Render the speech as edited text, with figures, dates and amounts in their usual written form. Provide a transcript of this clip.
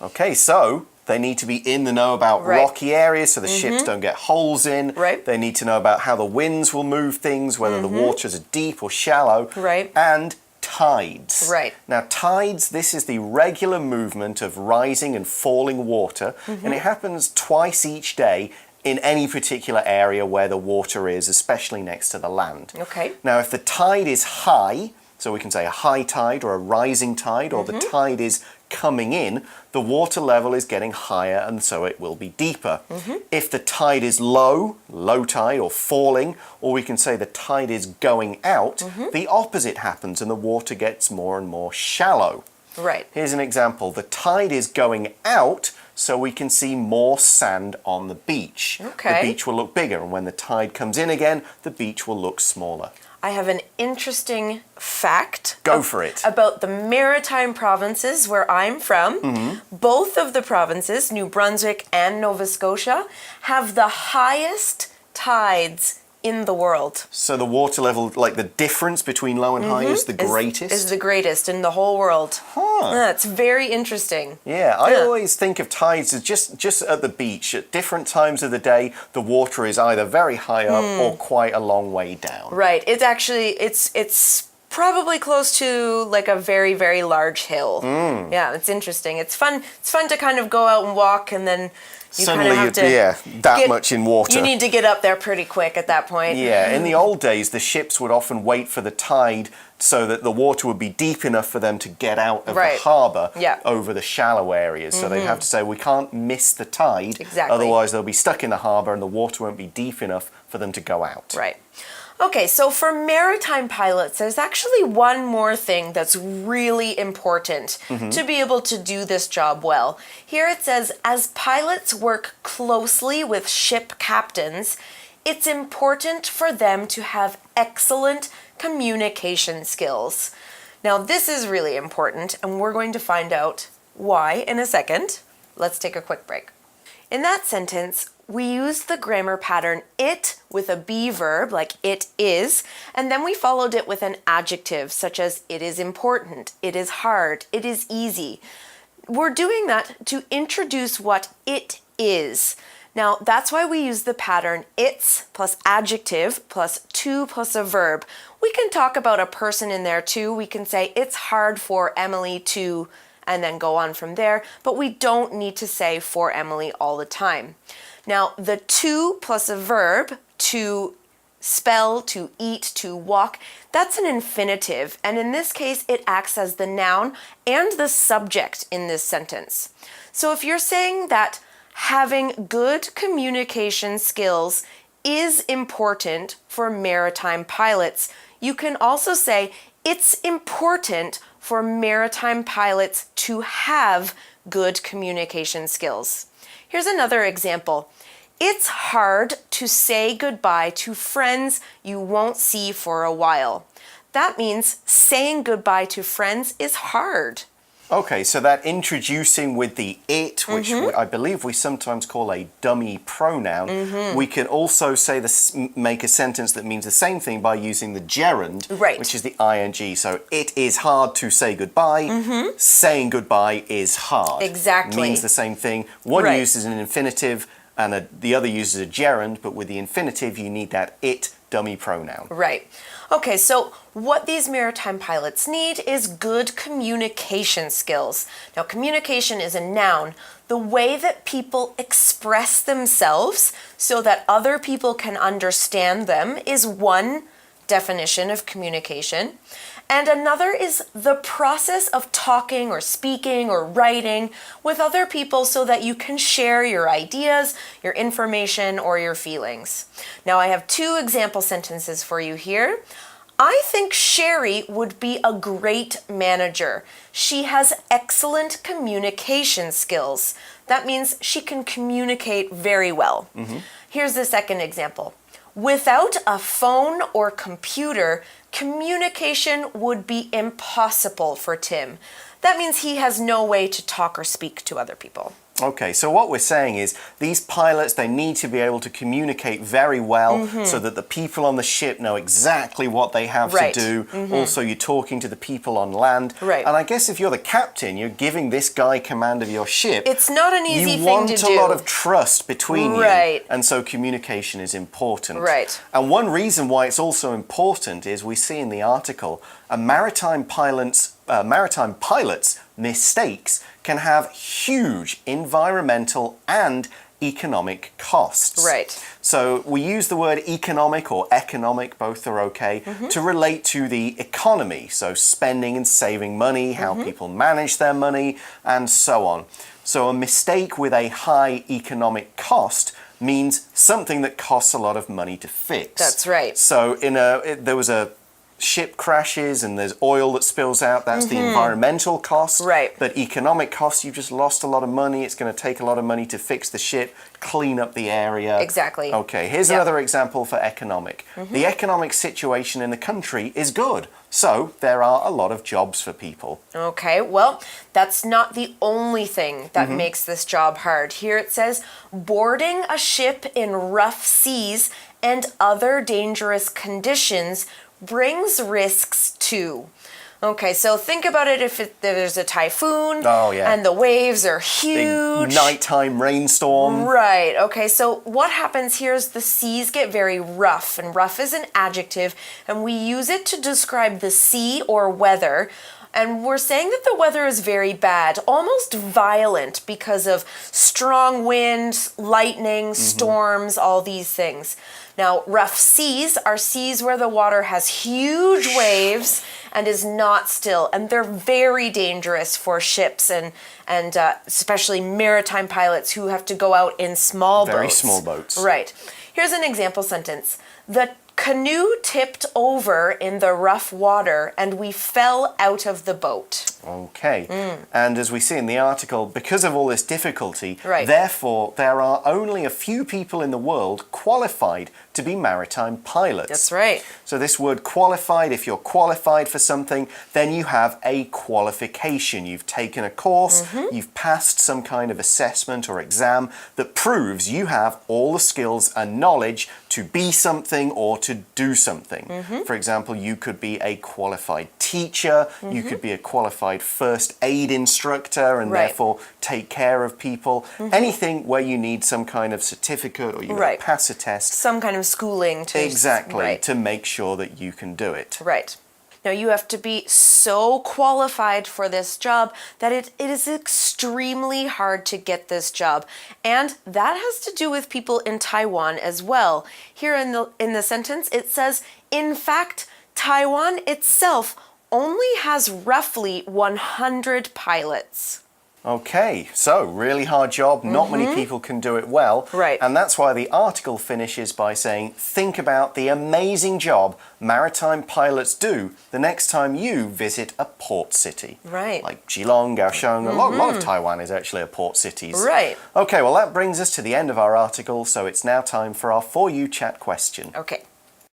Okay, so they need to be in the know about rocky areas so the ships don't get holes in. They need to know about how the winds will move things, whether the waters are deep or shallow. And tides. Now, tides, this is the regular movement of rising and falling water, and it happens twice each day in any particular area where the water is, especially next to the land. Now, if the tide is high, so we can say a high tide or a rising tide, or the tide is coming in, the water level is getting higher and so it will be deeper. If the tide is low, low tide or falling, or we can say the tide is going out, the opposite happens and the water gets more and more shallow. Here's an example. The tide is going out, so we can see more sand on the beach. The beach will look bigger, and when the tide comes in again, the beach will look smaller. I have an interesting fact about the maritime provinces where I'm from. Both of the provinces, New Brunswick and Nova Scotia, have the highest tides in the world. So the water level, like the difference between low and high is the greatest? Is the greatest in the whole world. That's very interesting. Yeah, I always think of tides as just at the beach. At different times of the day, the water is either very high up or quite a long way down. It's actually, it's probably close to like a very, very large hill. Yeah, it's interesting. It's fun to kind of go out and walk and then suddenly, much in water. You need to get up there pretty quick at that point. Yeah, in the old days, the ships would often wait for the tide so that the water would be deep enough for them to get out of the harbour over the shallow areas. So they'd have to say, we can't miss the tide, otherwise they'll be stuck in the harbour and the water won't be deep enough for them to go out. Okay, so for maritime pilots, there's actually one more thing that's really important to be able to do this job well. Here it says, as pilots work closely with ship captains, it's important for them to have excellent communication skills. Now, this is really important, and we're going to find out why in a second. Let's take a quick break. In that sentence, we used the grammar pattern it with a be verb, like it is, and then we followed it with an adjective, such as it is important, it is hard, it is easy. We're doing that to introduce what it is. Now, that's why we use the pattern it's plus adjective plus to plus a verb. We can talk about a person in there too. We can say it's hard for Emily to, and then go on from there, but we don't need to say for Emily all the time. Now, the to plus a verb, to spell, to eat, to walk, that's an infinitive, and in this case, it acts as the noun and the subject in this sentence. So if you're saying that having good communication skills is important for maritime pilots, you can also say it's important for maritime pilots to have good communication skills. Here's another example. It's hard to say goodbye to friends you won't see for a while. That means saying goodbye to friends is hard. Okay, so that introducing with the it, which I believe we sometimes call a dummy pronoun, we can also say make a sentence that means the same thing by using the gerund, which is the ing. So it is hard to say goodbye. Saying goodbye is hard. Exactly. Means the same thing. One uses an infinitive and the other uses a gerund, but with the infinitive you need that it dummy pronoun. Okay, so what these maritime pilots need is good communication skills. Now, communication is a noun. The way that people express themselves so that other people can understand them is one definition of communication. And another is the process of talking or speaking or writing with other people so that you can share your ideas, your information, or your feelings. Now, I have two example sentences for you here. I think Sherry would be a great manager. She has excellent communication skills. That means she can communicate very well. Here's the second example. Without a phone or computer, communication would be impossible for Tim. That means he has no way to talk or speak to other people. Okay, so what we're saying is these pilots, they need to be able to communicate very well so that the people on the ship know exactly what they have to do. Also, you're talking to the people on land. Right. And I guess if you're the captain, you're giving this guy command of your ship. It's not an easy thing to do. You want a lot of trust between you. And so communication is important. Right. And one reason why it's also important is we see in the article, maritime pilots' mistakes can have huge environmental and economic costs. Right. So we use the word economic or economic, both are okay, to relate to the economy. So spending and saving money, how people manage their money, and so on. So a mistake with a high economic cost means something that costs a lot of money to fix. That's right. So there was a ship crashes and there's oil that spills out, that's the environmental cost. Right. But economic cost, you've just lost a lot of money. It's going to take a lot of money to fix the ship, clean up the area. Exactly. Okay, here's another example for economic. The economic situation in the country is good, so there are a lot of jobs for people. Okay, well, that's not the only thing that makes this job hard. Here it says, boarding a ship in rough seas and other dangerous conditions brings risks too. Okay, so think about it if there's a typhoon and the waves are huge. Big nighttime rainstorm. Right, okay, so what happens here is the seas get very rough, and rough is an adjective, and we use it to describe the sea or weather. And we're saying that the weather is very bad, almost violent because of strong winds, lightning, storms, all these things. Now, rough seas are seas where the water has huge waves and is not still, and they're very dangerous for ships and especially maritime pilots who have to go out in small boats. Very small boats. Right. Here's an example sentence. The canoe tipped over in the rough water and we fell out of the boat. Okay. And as we see in the article, because of all this difficulty, therefore there are only a few people in the world qualified to be maritime pilots. That's right. So this word qualified, if you're qualified for something, then you have a qualification. You've taken a course, you've passed some kind of assessment or exam that proves you have all the skills and knowledge to be something or to do something. For example, you could be a qualified teacher, you could be a qualified first aid instructor and therefore take care of people. Anything where you need some kind of certificate or you gotta pass a test. Some kind of schooling to... Exactly, to make sure that you can do it. Right. Now, you have to be so qualified for this job that it is extremely hard to get this job. And that has to do with people in Taiwan as well. Here in the sentence, it says, in fact, Taiwan itself only has roughly 100 pilots. Okay, so really hard job, not many people can do it well. Right. And that's why the article finishes by saying, think about the amazing job maritime pilots do the next time you visit a port city. Right. Like Geelong, Kaohsiung, a lot of Taiwan is actually a port cities. Right. Okay, well that brings us to the end of our article, so it's now time for our For You Chat question. Okay.